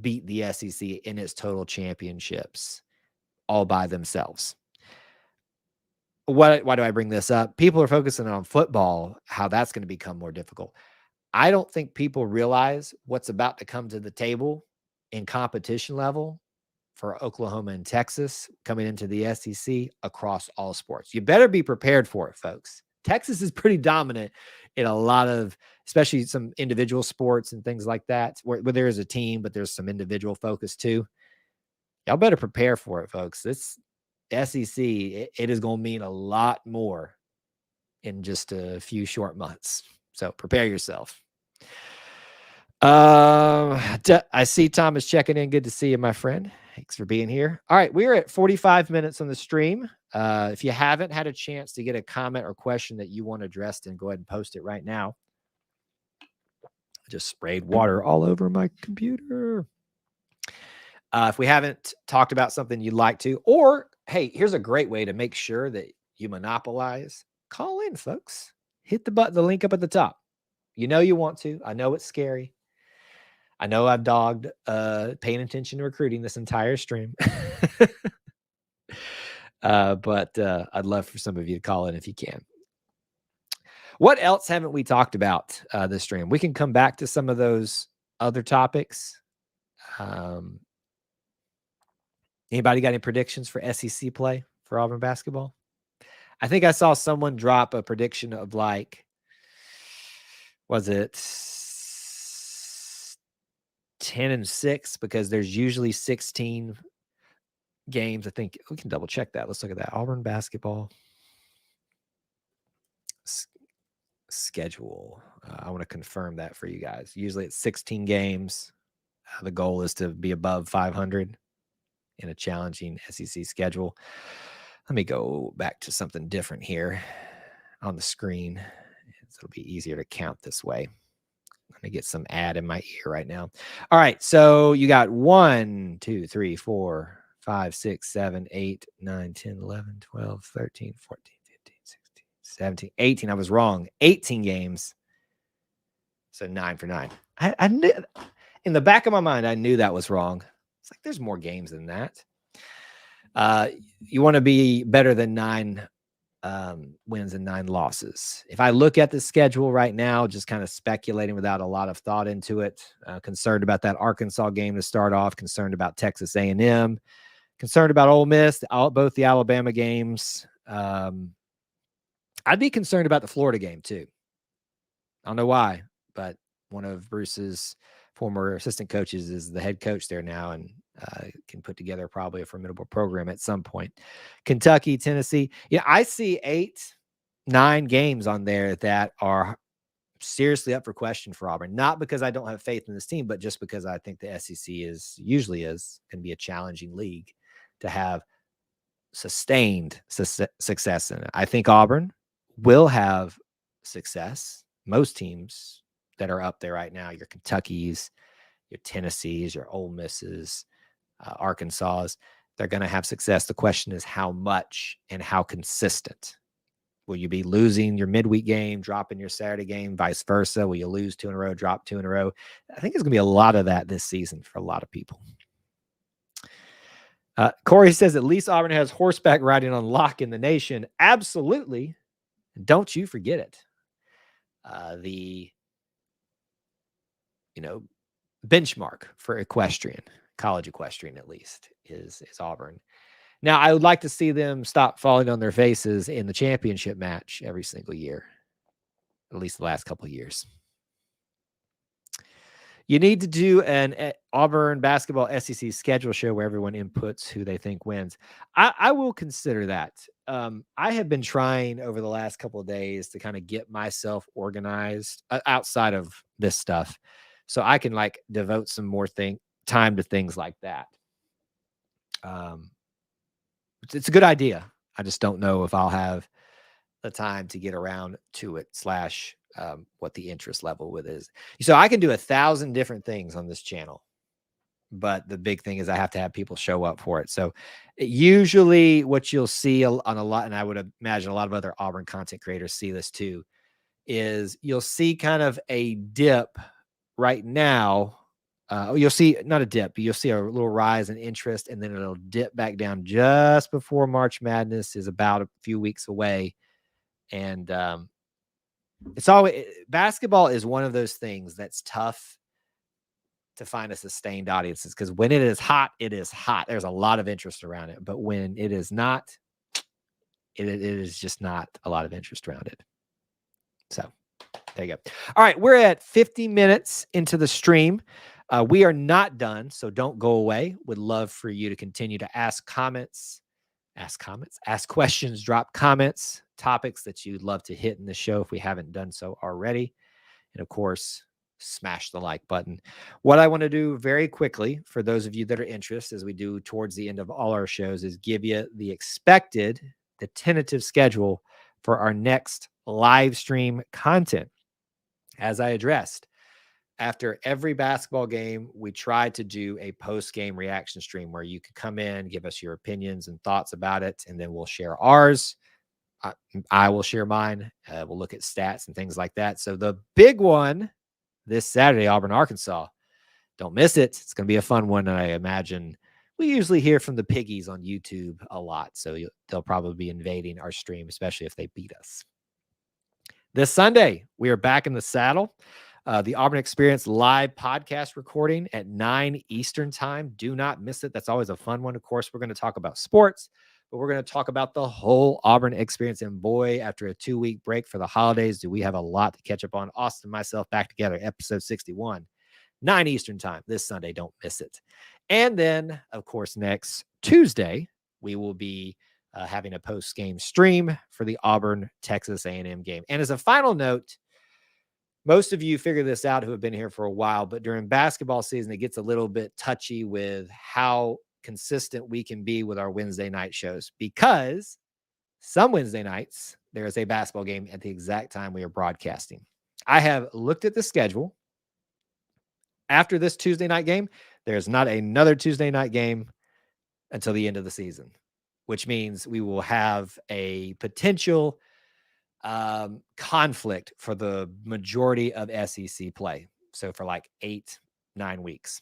Speaker 1: beat the SEC in its total championships all by themselves. Why do I bring this up? People are focusing on football, how that's going to become more difficult. I don't think people realize what's about to come to the table in competition level for Oklahoma and Texas coming into the SEC across all sports. You better be prepared for it, folks. Texas is pretty dominant in a lot of, especially some individual sports and things like that, where there is a team, but there's some individual focus too. Y'all better prepare for it, folks. This SEC, it is going to mean a lot more in just a few short months. So prepare yourself. I see Thomas checking in. Good to see you, my friend. Thanks for being here. All right, we're at 45 minutes on the stream. If you haven't had a chance to get a comment or question that you want addressed, then go ahead and post it right now. I just sprayed water all over my computer. If we haven't talked about something you'd like to, or hey, here's a great way to make sure that you monopolize, call in, folks. Hit the button, the link up at the top. You know you want to. I know it's scary. I know I've dogged paying attention to recruiting this entire stream. But I'd love for some of you to call in if you can. What else haven't we talked about this stream? We can come back to some of those other topics. Anybody got any predictions for SEC play for Auburn basketball? I think I saw someone drop a prediction of like, was it 10-6? Because there's usually 16 games. I think we can double check that. Let's look at that. Auburn basketball schedule. I want to confirm that for you guys. Usually it's 16 games. The goal is to be above 500 in a challenging SEC schedule. Let me go back to something different here on the screen. It'll be easier to count this way. Let me get some ad in my ear right now. All right. So you got 1, 2, 3, 4, 5, 6, 7, 8, 9, 10, 11, 12, 13, 14, 15, 16, 17, 18. I was wrong. 18 games. So 9 for 9. I knew, in the back of my mind, I knew that was wrong. It's like, there's more games than that. You want to be better than 9 wins and 9 losses. If I look at the schedule right now, just kind of speculating without a lot of thought into it, concerned about that Arkansas game to start off, concerned about Texas A&M, concerned about Ole Miss, both the Alabama games. I'd be concerned about the Florida game too. I don't know why, but one of Bruce's former assistant coaches is the head coach there now, and can put together probably a formidable program at some point. Kentucky, Tennessee. Yeah, I see 8, 9 games on there that are seriously up for question for Auburn. Not because I don't have faith in this team, but just because I think the SEC usually is going to be a challenging league to have sustained success in it. I think Auburn will have success. Most teams that are up there right now, your Kentuckys, your Tennessees, your Ole Misses, Arkansas, they're going to have success. The question is how much and how consistent. Will you be losing your midweek game, dropping your Saturday game, vice versa? Will you lose 2 in a row, drop 2 in a row? I think there's going to be a lot of that this season for a lot of people. Corey says, at least Auburn has horseback riding on lock in the nation. Absolutely. Don't you forget it. The benchmark for equestrian, college equestrian at least, is Auburn. Now, I would like to see them stop falling on their faces in the championship match every single year, at least the last couple of years. You need to do an Auburn basketball SEC schedule show where everyone inputs who they think wins. I will consider that. I have been trying over the last couple of days to kind of get myself organized outside of this stuff, so I can devote some more time to things like that. It's a good idea. I just don't know if I'll have the time to get around to it / what the interest level with is. So I can do 1,000 different things on this channel, but the big thing is I have to have people show up for it. So usually what you'll see on a lot, and I would imagine a lot of other Auburn content creators see this too, is you'll see kind of a dip right now. You'll see not a dip, but you'll see a little rise in interest, and then it'll dip back down just before March Madness is about a few weeks away. And it's always, basketball is one of those things that's tough to find a sustained audiences, because when it is hot, it is hot. There's a lot of interest around it, but when it is not, it is just not a lot of interest around it. So there you go. All right, we're at 50 minutes into the stream. We are not done, so don't go away. Would love for you to continue to ask questions, drop comments, topics that you'd love to hit in the show if we haven't done so already. And of course, smash the like button. What I want to do very quickly for those of you that are interested, as we do towards the end of all our shows, is give you the tentative schedule for our next live stream content. As I addressed, after every basketball game, we try to do a post-game reaction stream where you can come in, give us your opinions and thoughts about it, and then we'll share ours. I will share mine. We'll look at stats and things like that. So the big one this Saturday, Auburn, Arkansas. Don't miss it. It's going to be a fun one. I imagine we usually hear from the piggies on YouTube a lot. So they'll probably be invading our stream, especially if they beat us. This Sunday, we are back in the saddle. The Auburn Experience live podcast recording at 9 Eastern time. Do not miss it. That's always a fun one. Of course, we're going to talk about sports, but we're going to talk about the whole Auburn Experience. And boy, after a 2-week break for the holidays, do we have a lot to catch up on. Austin and myself back together, episode 61. 9 Eastern time this Sunday. Don't miss it. And then, of course, next Tuesday, we will be having a post-game stream for the Auburn Texas A&M game. And as a final note, most of you figure this out who have been here for a while, but during basketball season, it gets a little bit touchy with how consistent we can be with our Wednesday night shows, because some Wednesday nights, there is a basketball game at the exact time we are broadcasting. I have looked at the schedule. After this Tuesday night game, there's not another Tuesday night game until the end of the season, which means we will have a potential conflict for the majority of SEC play. So for like 8-9 weeks.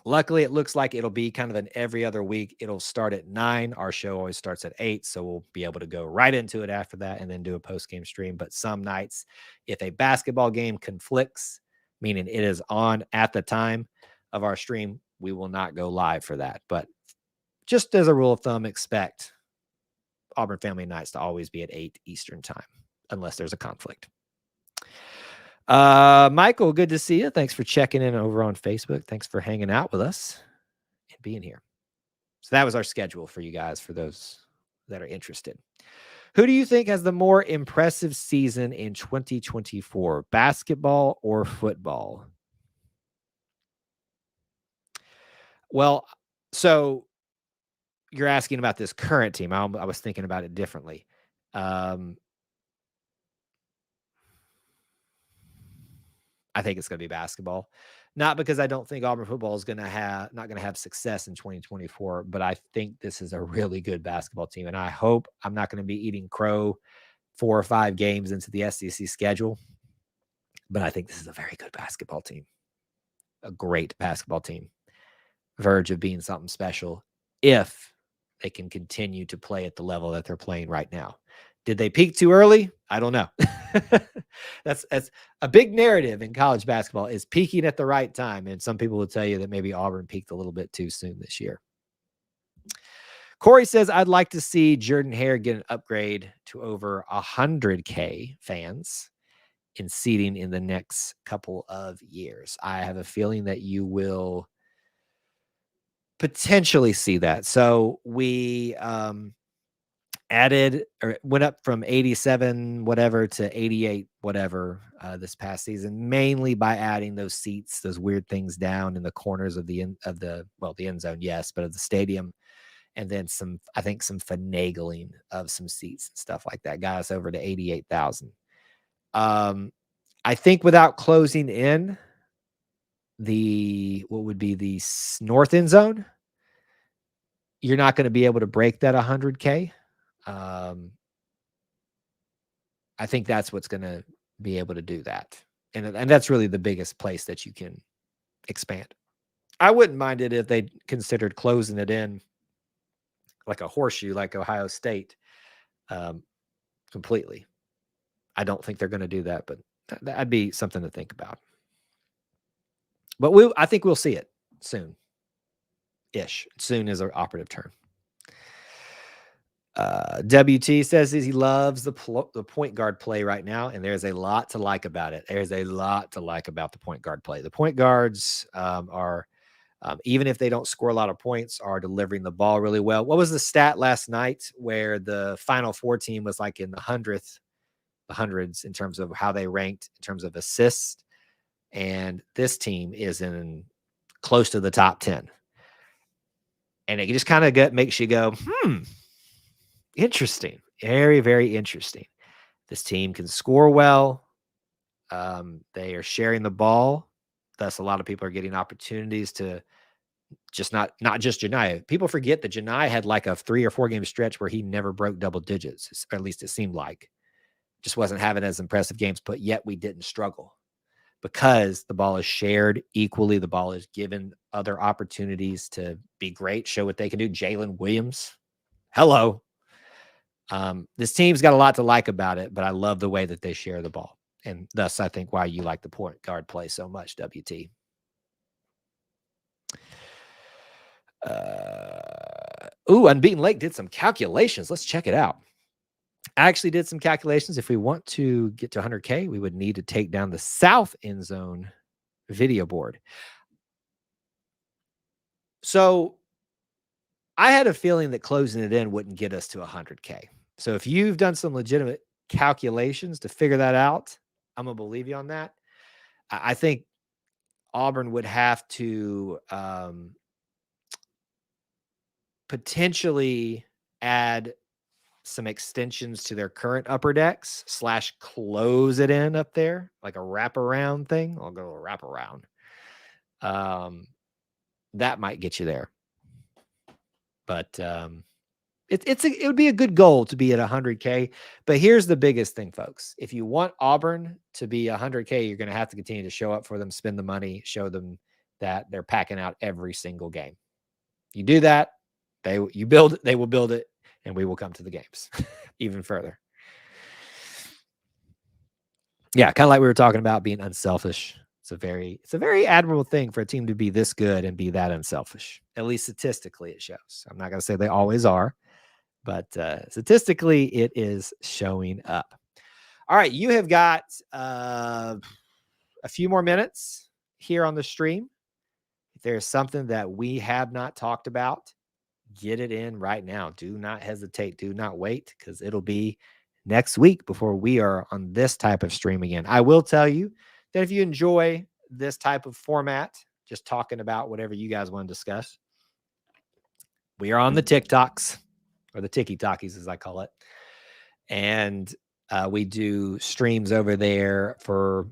Speaker 1: Luckily, it looks like it'll be kind of an every other week. It'll start at 9. Our show always starts at 8. So we'll be able to go right into it after that and then do a post-game stream. But some nights, if a basketball game conflicts, meaning it is on at the time of our stream, we will not go live for that. But just as a rule of thumb, expect Auburn Family Nights to always be at 8 Eastern time, unless there's a conflict. Michael, good to see you. Thanks for checking in over on Facebook. Thanks for hanging out with us and being here. So that was our schedule for you guys, for those that are interested. Who do you think has the more impressive season in 2024, basketball or football? Well, so you're asking about this current team. I was thinking about it differently. I think it's going to be basketball, not because I don't think Auburn football is not going to have success in 2024, but I think this is a really good basketball team, and I hope I'm not going to be eating crow 4 or 5 games into the SEC schedule, but I think this is a very good basketball team, a great basketball team, verge of being something special if they can continue to play at the level that they're playing right now. Did they peak too early? I don't know. That's a big narrative in college basketball, is peaking at the right time. And some people will tell you that maybe Auburn peaked a little bit too soon this year. Corey says, I'd like to see Jordan-Hare get an upgrade to over 100K fans in seating in the next couple of years. I have a feeling that you will potentially see that. So we added, or went up from 87 whatever to 88 whatever this past season, mainly by adding those seats, those weird things down in the corners of the end zone, yes, but of the stadium, and then I think some finagling of some seats and stuff like that got us over to 88,000. I think without closing in what would be the north end zone, you're not going to be able to break that 100K. I think that's what's going to be able to do that. And that's really the biggest place that you can expand. I wouldn't mind it if they considered closing it in like a horseshoe, like Ohio State, completely. I don't think they're going to do that, but that'd be something to think about. But I think we'll see it soon-ish. Soon is an operative term. WT says he loves the point guard play right now, and there's a lot to like about it. There's a lot to like about the point guard play. The point guards are, even if they don't score a lot of points, are delivering the ball really well. What was the stat last night where the Final Four team was like in the hundreds in terms of how they ranked in terms of assists, and this team is in close to the top 10, and it just kind of makes you go, interesting. Very, very interesting. This team can score well. They are sharing the ball. Thus, a lot of people are getting opportunities to Just not just Janai. People forget that Janai had like a 3 or 4 game stretch where he never broke double digits, or at least it seemed like. Just wasn't having as impressive games, but yet we didn't struggle because the ball is shared equally. The ball is given other opportunities to be great, show what they can do. Jalen Williams, hello. This team's got a lot to like about it, but I love the way that they share the ball. And thus, I think why you like the point guard play so much, WT. Unbeaten Lake did some calculations. Let's check it out. I actually did some calculations. If we want to get to 100K, we would need to take down the south end zone video board. So I had a feeling that closing it in wouldn't get us to 100K. So if you've done some legitimate calculations to figure that out, I'm going to believe you on that. I think Auburn would have to potentially add some extensions to their current upper decks / close it in up there, like a wraparound thing. I'll go wraparound. That might get you there. But it would be a good goal to be at 100K. But here's the biggest thing, folks. If you want Auburn to be 100K, you're going to have to continue to show up for them, spend the money, show them that they're packing out every single game. You do that, they will build it, and we will come to the games even further. Yeah, kind of like we were talking about being unselfish. It's a very admirable thing for a team to be this good and be that unselfish. At least statistically, it shows. I'm not going to say they always are, but statistically, it is showing up. All right, you have got a few more minutes here on the stream. If there's something that we have not talked about, get it in right now. Do not hesitate. Do not wait, because it'll be next week before we are on this type of stream again. I will tell you that if you enjoy this type of format, just talking about whatever you guys want to discuss, we are on the TikToks, or the Tiki-Talkies as I call it. And we do streams over there for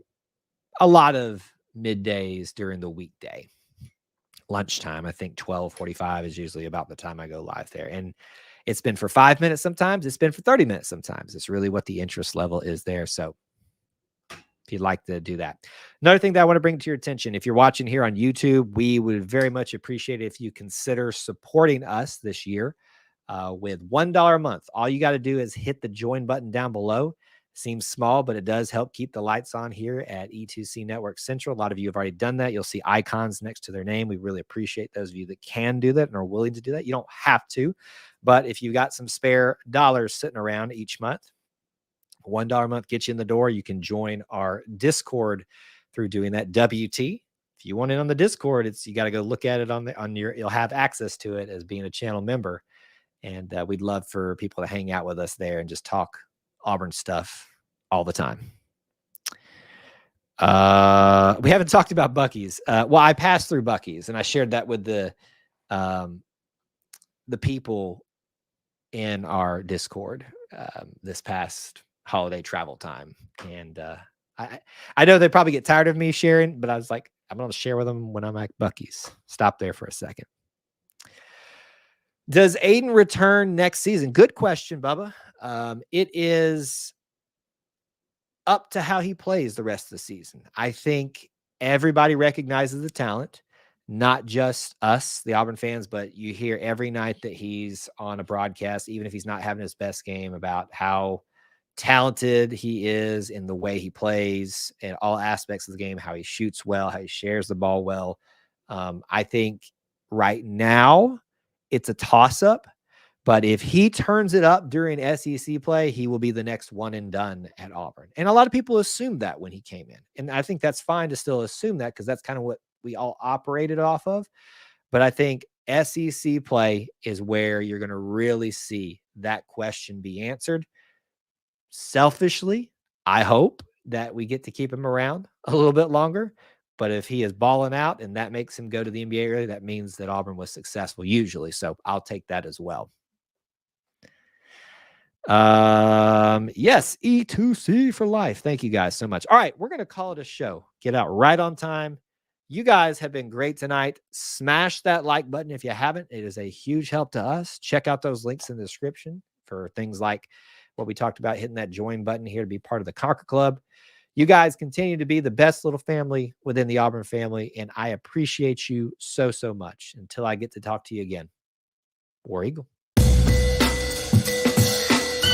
Speaker 1: a lot of middays during the weekday. Lunchtime, I think 12:45 is usually about the time I go live there. And it's been for 5 minutes sometimes. It's been for 30 minutes sometimes. It's really what the interest level is there. So if you'd like to do that. Another thing that I want to bring to your attention, if you're watching here on YouTube, we would very much appreciate it if you consider supporting us this year with $1 a month. All you got to do is hit the join button down below. Seems small, but it does help keep the lights on here at E2C Network Central. A lot of you have already done that. You'll see icons next to their name. We really appreciate those of you that can do that and are willing to do that. You don't have to, but if you've got some spare dollars sitting around each month, $1 a month gets you in the door. You can join our Discord through doing that. WT. If you want in on the Discord, you got to go look at it you'll have access to it as being a channel member. And we'd love for people to hang out with us there and just talk Auburn stuff all the time. We haven't talked about Buc-ee's. Well, I passed through Buc-ee's and I shared that with the people in our Discord this past holiday travel time. And I know they probably get tired of me sharing, but I was like, I'm going to share with them when I'm at Buc-ee's. Stop there for a second. Does Aiden return next season? Good question, Bubba. It is up to how he plays the rest of the season. I think everybody recognizes the talent, not just us, the Auburn fans, but you hear every night that he's on a broadcast, even if he's not having his best game, about how talented he is in the way he plays in all aspects of the game, how he shoots well, how he shares the ball well. I think right now it's a toss-up, but if he turns it up during SEC play, he will be the next one and done at Auburn. And a lot of people assumed that when he came in. And I think that's fine to still assume that, because that's kind of what we all operated off of. But I think SEC play is where you're going to really see that question be answered. Selfishly, I hope that we get to keep him around a little bit longer. But if he is balling out and that makes him go to the NBA early, that means that Auburn was successful usually. So I'll take that as well. Yes, E2C for life. Thank you guys so much. All right, we're going to call it a show. Get out right on time. You guys have been great tonight. Smash that like button if you haven't. It is a huge help to us. Check out those links in the description for things like what we talked about, hitting that join button here to be part of the Conquer Club. You guys continue to be the best little family within the Auburn family, and I appreciate you so, so much. Until I get to talk to you again, War Eagle.